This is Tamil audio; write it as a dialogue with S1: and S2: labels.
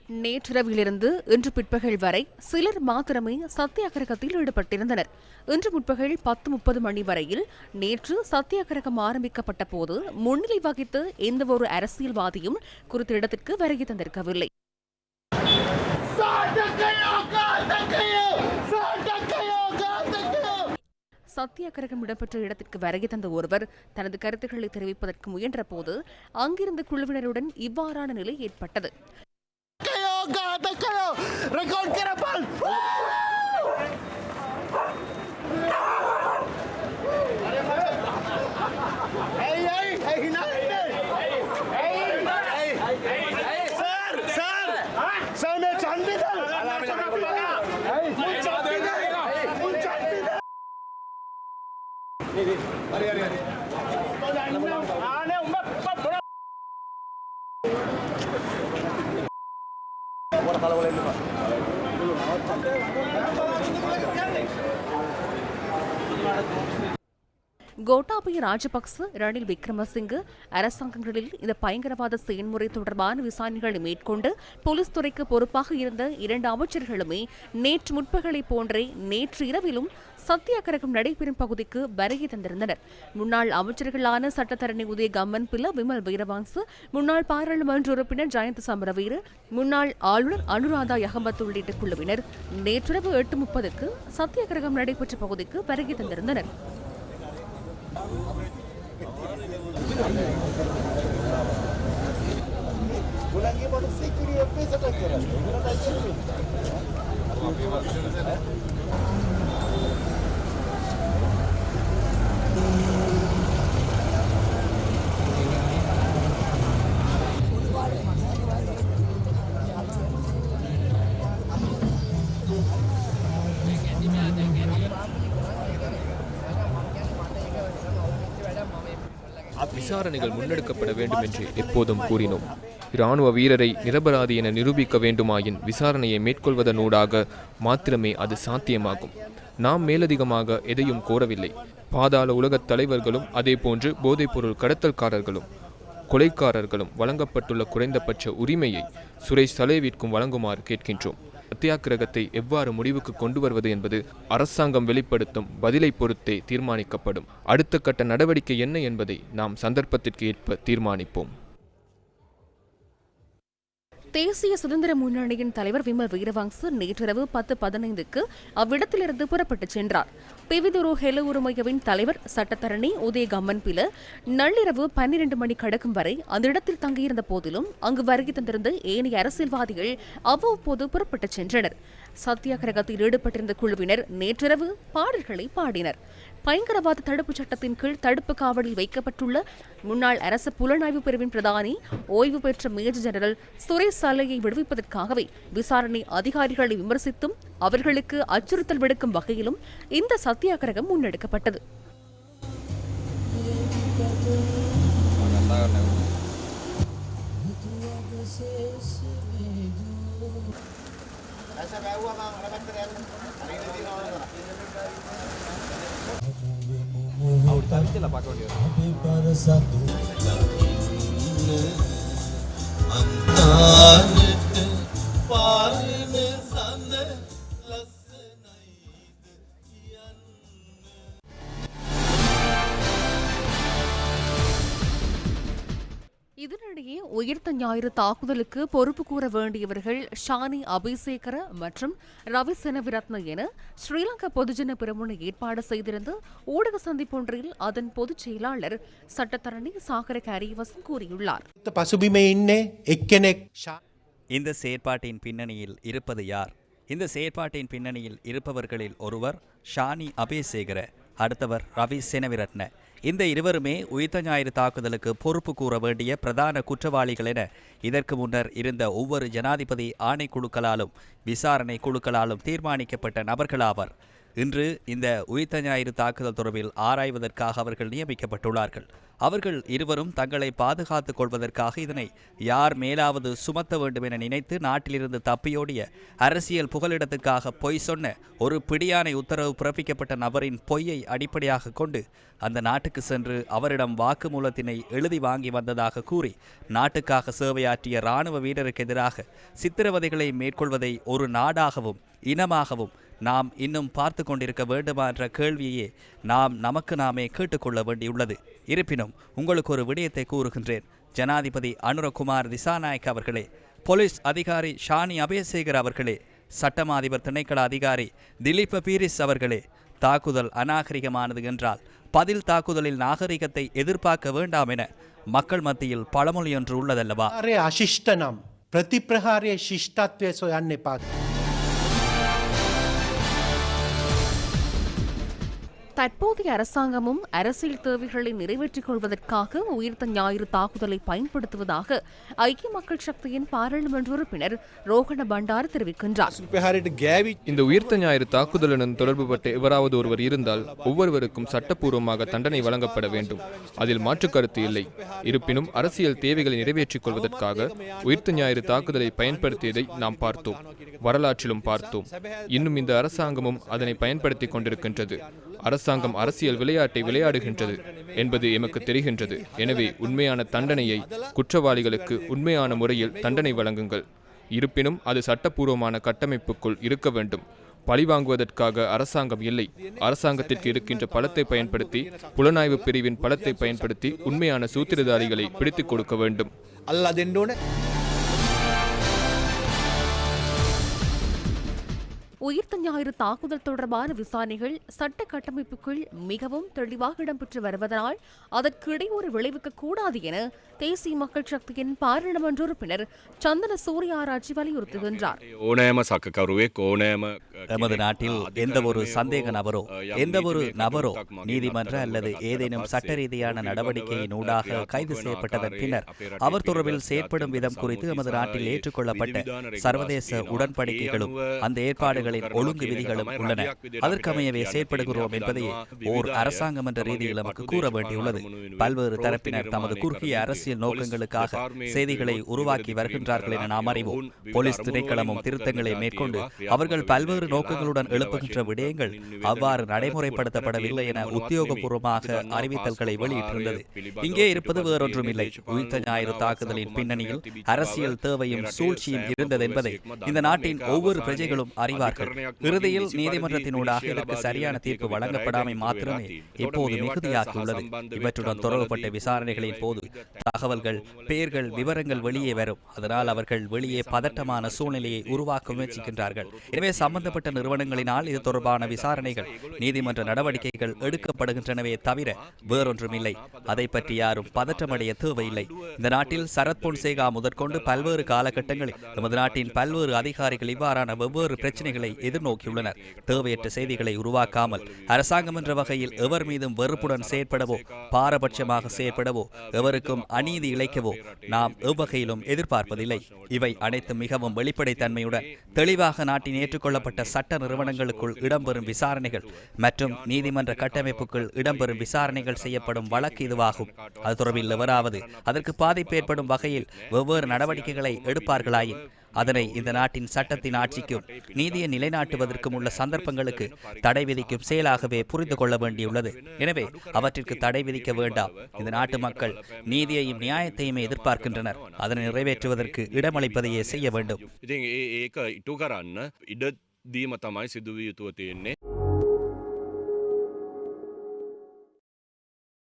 S1: நேற்றிரவிலிருந்து இன்று பிற்பகல் வரை சிலர் மாத்திரமே சத்தியாகிரகத்தில் ஈடுபட்டிருந்தனர். இன்று முற்பகல் 10:30 மணி வரையில் நேற்று சத்தியாகிரகம் ஆரம்பிக்கப்பட்ட போது முன்னிலை வகித்த எந்தவொரு அரசியல்வாதியும் குறித்த இடத்திற்கு வருகை தந்திருக்கவில்லை. சத்தியாகிரகம் இடம்பெற்ற இடத்திற்கு வருகை தந்த ஒருவர் தனது கருத்துக்களை தெரிவிப்பதற்கு முயன்ற போது அங்கிருந்த குழுவினருடன் இவ்வாறான நிலை ஏற்பட்டது. கோட்டாபய ராஜபக்ச, ரணில் விக்ரமசிங்க அரசாங்கங்களில் இந்த பயங்கரவாத செயல்முறை தொடர்பான விசாரணைகளை மேற்கொண்டு போலீஸ் துறைக்கு பொறுப்பாக இருந்த 2 அமைச்சர்களுமே நேற்று முற்பகலை போன்றே நேற்று இரவிலும் சத்தியாகிரகம் நடைபெறும் பகுதிக்கு வருகை தந்திருந்தனர். முன்னாள் அமைச்சர்களான சட்டத்தரணி உதய கம்மன் பில, விமல் வீரவங்ச, முன்னாள் பாராளுமன்ற உறுப்பினர் ஜயந்த் சமரவீர, முன்னாள் ஆளுநர் அனுராதா யகம்பத் உள்ளிட்ட குழுவினர் நேற்றிரவு 8:30க்கு சத்தியாகிரகம் நடைபெற்ற பகுதிக்கு வருகை தந்திருந்தனர்.
S2: விசாரணைகள் முன்னெடுக்கப்பட வேண்டும் என்று எப்போதும் கூறினோம். இராணுவ வீரரை நிரபராதி என நிரூபிக்க வேண்டுமாயின் விசாரணையை மேற்கொள்வதனூடாக மாத்திரமே அது சாத்தியமாகும். நாம் மேலதிகமாக எதையும் கோரவில்லை. பாதாள உலகத் தலைவர்களும் அதேபோன்று போதைப்பொருள் கடத்தல்காரர்களும் கொலைக்காரர்களும் வழங்கப்பட்டுள்ள குறைந்தபட்ச உரிமையை சுரேஷ் சலேவிற்கும் வழங்குமாறு கேட்கின்றோம். சத்தியாகிரகத்தை எவ்வாறு முடிவுக்கு கொண்டு வருவது என்பது அரசாங்கம் வெளிப்படுத்தும் பதிலை பொறுத்தே தீர்மானிக்கப்படும். அடுத்த கட்ட நடவடிக்கை என்ன என்பதை நாம் சந்தர்ப்பத்திற்கு ஏற்ப தீர்மானிப்போம்.
S1: தேசிய சுதந்திர முன்னணியின் தலைவர் விமல் வீரவங்ச நேற்றிரவு 10:15க்கு அவ்விடத்திலிருந்து புறப்பட்டுச் சென்றார். பிவிதுரு ஹெல உரிமையவின் தலைவர் சட்டத்தரணி உதய கம்மன் பில நள்ளிரவு 12 மணி கடக்கும் வரை அந்த இடத்தில் தங்கியிருந்த போதிலும் அங்கு வருகை தந்திருந்த ஏனைய அரசியல்வாதிகள் அவ்வப்போது புறப்பட்டுச் சென்றனர். சத்தியாகிரகத்தில் ஈடுபட்டிருந்த குழுவினர் நேற்றிரவு பாடல்களை பாடினர். பயங்கரவாத தடுப்புச் சட்டத்தின் கீழ் தடுப்பு காவலில் வைக்கப்பட்டுள்ள முன்னாள் அரசு புலனாய்வு பிரிவின் பிரதானி ஓய்வு பெற்ற மேஜர் ஜெனரல் சுரேஷ் சலையை விடுவிப்பதற்காகவே விசாரணை அதிகாரிகளை விமர்சித்தும் அவர்களுக்கு அச்சுறுத்தல் விடுக்கும் வகையிலும் இந்த சத்தியாகிரகம் முன்னெடுக்கப்பட்டது. இதனிடையே உயிர்த்த ஞாயிறு தாக்குதலுக்கு பொறுப்பு கூற வேண்டியவர்கள் ஷானி அபிசேகர மற்றும் ரவி செனவிரத்ன என ஸ்ரீலங்கா பொதுஜன பெரமுன ஏற்பாடு செய்திருந்த ஊடக சந்திப்பொன்றில் அதன் பொதுச் செயலாளர் சட்டத்தரணி சாகர கரியவசம் கூறியுள்ளார்.
S3: இந்த செயற்பாட்டின் பின்னணியில் இருப்பது யார்? இந்த செயற்பாட்டின் பின்னணியில் இருப்பவர்களில் ஒருவர் ஷானி அபிசேகர, அடுத்தவர் ரவி செனவிரத்ன. இந்த இருவருமே உயிர்த்த ஞாயிறு தாக்குதலுக்கு பொறுப்பு கூற வேண்டிய பிரதான குற்றவாளிகள் என இதற்கு முன்னர் இருந்த ஒவ்வொரு ஜனாதிபதி ஆணைக்குழுக்களாலும் விசாரணை குழுக்களாலும் தீர்மானிக்கப்பட்ட நபர்களாவர். இன்று இந்த உயிர்த்த ஞாயிறு தாக்குதல் தொடர்பில் ஆராய்வதற்காக அவர்கள் நியமிக்கப்பட்டுள்ளார்கள். அவர்கள் இருவரும் தங்களை பாதுகாத்துக் கொள்வதற்காக இதனை யார் மேலாவது சுமத்த வேண்டும் என நினைத்து நாட்டிலிருந்து தப்பியோடிய அரசியல் புகலிடத்துக்காக பொய் சொன்ன ஒரு பிடியாணை உத்தரவு பிறப்பிக்கப்பட்ட நபரின் பொய்யை அடிப்படையாக கொண்டு அந்த நாட்டுக்கு சென்று அவரிடம் வாக்குமூலத்தினை எழுதி வாங்கி வந்ததாக கூறி நாட்டுக்காக சேவையாற்றிய இராணுவ வீரருக்கு எதிராக சித்திரவதைகளை மேற்கொள்வதை ஒரு நாடாகவும் இனமாகவும் நாம் இன்னும் பார்த்து கொண்டிருக்க வேண்டுமா என்ற கேள்வியே நாம் நமக்கு நாமே கேட்டுக்கொள்ள வேண்டியுள்ளது. இருப்பினும் உங்களுக்கு ஒரு விடயத்தை கூறுகின்றேன். ஜனாதிபதி அனுரகுமார் திசாநாயக் அவர்களே, போலீஸ் அதிகாரி ஷானி அபேசேகர் அவர்களே, சட்டமா அதிபர் திணைக்கள அதிகாரி திலீப பீரிஸ் அவர்களே, தாக்குதல் அநாகரிகமானது என்றால் பதில் தாக்குதலில் நாகரிகத்தை எதிர்பார்க்க வேண்டாம் என மக்கள் மத்தியில் பழமொழி ஒன்று உள்ளதல்லவா?
S4: அசிஷ்டனம் பிரதிப்பிரகாரிய சிஷ்டத்வே சோயன்னே பாக்க.
S1: தற்போதைய அரசாங்கமும் அரசியல் தேவைகளை நிறைவேற்றிக் கொள்வதற்காக உயிர்த்த ஞாயிறு தாக்குதலை பயன்படுத்துவதாக ஐக்கிய மக்கள் சக்தியின் பாராளுமன்ற உறுப்பினர் ரோஹண பண்டார் தெரிவிக்கின்றார்.
S2: இந்த உயிர்த்த ஞாயிறு தாக்குதலுடன் தொடர்புபட்ட எவராவது ஒருவர் இருந்தால் ஒவ்வொருவருக்கும் சட்டப்பூர்வமாக தண்டனை வழங்கப்பட வேண்டும். அதில் மாற்று கருத்து இல்லை. இருப்பினும் அரசியல் தேவைகளை நிறைவேற்றிக் கொள்வதற்காக உயிர்த்த ஞாயிறு தாக்குதலை பயன்படுத்தியதை நாம் பார்த்தோம், வரலாற்றிலும் பார்த்தோம். இன்னும் இந்த அரசாங்கமும் அதனை பயன்படுத்திக் கொண்டிருக்கின்றது. அரசாங்கம் அரசியல் விளையாட்டை விளையாடுகின்றது என்பது எமக்கு தெரிகின்றது. எனவே உண்மையான தண்டனையை குற்றவாளிகளுக்கு உண்மையான முறையில் தண்டனை வழங்குங்கள். இருப்பினும் அது சட்டப்பூர்வமான கட்டமைப்புக்குள் இருக்க வேண்டும். பழிவாங்குவதற்காக அரசாங்கம் இல்லை. அரசாங்கத்திற்கு இருக்கின்ற பலத்தை பயன்படுத்தி, புலனாய்வு பிரிவின் பலத்தை பயன்படுத்தி உண்மையான சூத்திரதாரிகளை பிடித்துக் கொடுக்க வேண்டும்.
S1: உயிர்த்த ஞாயிறு தாக்குதல் தொடர்பான விசாரணைகள் சட்ட கட்டமைப்புக்குள் மிகவும் தெளிவாக இடம்பெற்று வருவதனால் அதற்கு இடையூறு விளைவிக்க கூடாது என தேசிய மக்கள் சக்தியின் பாராளுமன்ற உறுப்பினர் சந்தன சூரியாராட்சி வலியுறுத்துகின்றார்.
S3: எமது நாட்டில் எந்த ஒரு சந்தேக நபரோ எந்த ஒரு நபரோ நீதிமன்ற அல்லது ஏதேனும் சட்ட ரீதியான நடவடிக்கையின் ஊடாக கைது செய்யப்பட்டதன் பின்னர் அவர் தொடர்பில் செயற்படும் விதம் குறித்து எமது நாட்டில் ஏற்றுக்கொள்ளப்பட்ட சர்வதேச உடன்படிக்கைகளும் அந்த ஏற்பாடுகளின் ஒழுங்கு விதிகளும் உள்ளன. அதற்கமையவே செயற்படுகிறோம் என்பதை ஓர் அரசாங்கம் என்ற ரீதியில் நமக்கு கூற வேண்டியுள்ளது. பல்வேறு தரப்பினர் தமது குறுகிய அரசியல் நோக்கங்களுக்காக செய்திகளை உருவாக்கி வருகின்றார்கள் என நாம் அறிவோம். போலீஸ் திணைக்களமும் திருத்தங்களை மேற்கொண்டு அவர்கள் பல்வேறு நோக்கங்களுடன் எழுப்புகின்ற விடயங்கள் அவ்வாறு நடைமுறைப்படுத்தப்படவில்லை என உத்தியோகபூர்வமாக அறிவித்தல்களை வெளியிட்டிருந்தது. இங்கே இருப்பது வேறொன்றும் இல்லை. உயிர்த்த ஞாயிறு தாக்குதலின் பின்னணியில் அரசியல் தேவையும் சூழ்ச்சியும் இருந்தது என்பதை இந்த நாட்டின் ஒவ்வொரு பிரஜைகளும் அறிவார்கள். இறுதியில் நீதிமன்றத்தினூடாக இதற்கு சரியான தீர்ப்பு வழங்கப்படாமை மாத்திரமே இப்போது மிகுதியாகியுள்ளது. இவற்றுடன் தொடர்புபட்ட விசாரணைகளின் போது தகவல்கள், பெயர்கள், விவரங்கள் வெளியே வரும். அதனால் அவர்கள் வெளியே பதட்டமான சூழ்நிலையை உருவாக்க முயற்சிக்கின்றார்கள். எனவே சம்பந்தப்பட்ட நிறுவனங்களினால் இது தொடர்பான விசாரணைகள், நீதிமன்ற நடவடிக்கைகள் எடுக்கப்படுகின்றனவே தவிர வேறொன்றுமில்லை. அதை பற்றி யாரும் பதற்றமடைய தேவையில்லை. இந்த நாட்டில் சரத் பொன்சேகா முதற்கொண்டு பல்வேறு காலகட்டங்களில் நமது நாட்டின் பல்வேறு அதிகாரிகள் இவ்வாறான வெவ்வேறு பிரச்சனைகளை எதிர்நோக்கியுள்ளனர். தேவையற்ற செய்திகளை உருவாக்காமல் அரசாங்கம் என்ற வகையில் எவர் மீதும் வெறுப்புடன் செயற்படவோ பாரபட்சமாக செயற்படவோ எவருக்கும் அநீதி இழைக்கவோ நாம் எவ்வகையிலும் எதிர்பார்ப்பதில்லை. இவை அனைத்தும் மிகவும் வெளிப்படைத்தன்மையுடன் தெளிவாக நாட்டின் ஏற்றுக்கொள்ளப்பட்ட சட்ட நிறுவனங்களுக்குள் இடம்பெறும் விசாரணைகள் மற்றும் நீதிமன்ற கட்டமைப்புக்குள் இடம்பெறும் விசாரணைகள் செய்யப்படும் வழக்கு இதுவாகும். அது தொடர்பில் எவராவது அதற்கு பாதிப்பு ஏற்படும் வகையில் வெவ்வேறு நடவடிக்கைகளை எடுப்பார்களாயின் அதனை இந்த நாட்டின் சட்டத்தின் ஆட்சிக்கும் நீதியை நிலைநாட்டுவதற்கும் உள்ள சந்தர்ப்பங்களுக்கு தடை விதிக்கும் செயலாகவே புரிந்து கொள்ள வேண்டியுள்ளது. எனவே அவற்றிற்கு தடை விதிக்க வேண்டாம். இந்த நாட்டு மக்கள் நீதியையும் நியாயத்தையுமே எதிர்பார்க்கின்றனர். அதனை நிறைவேற்றுவதற்கு இடமளிப்பதையே செய்ய வேண்டும்.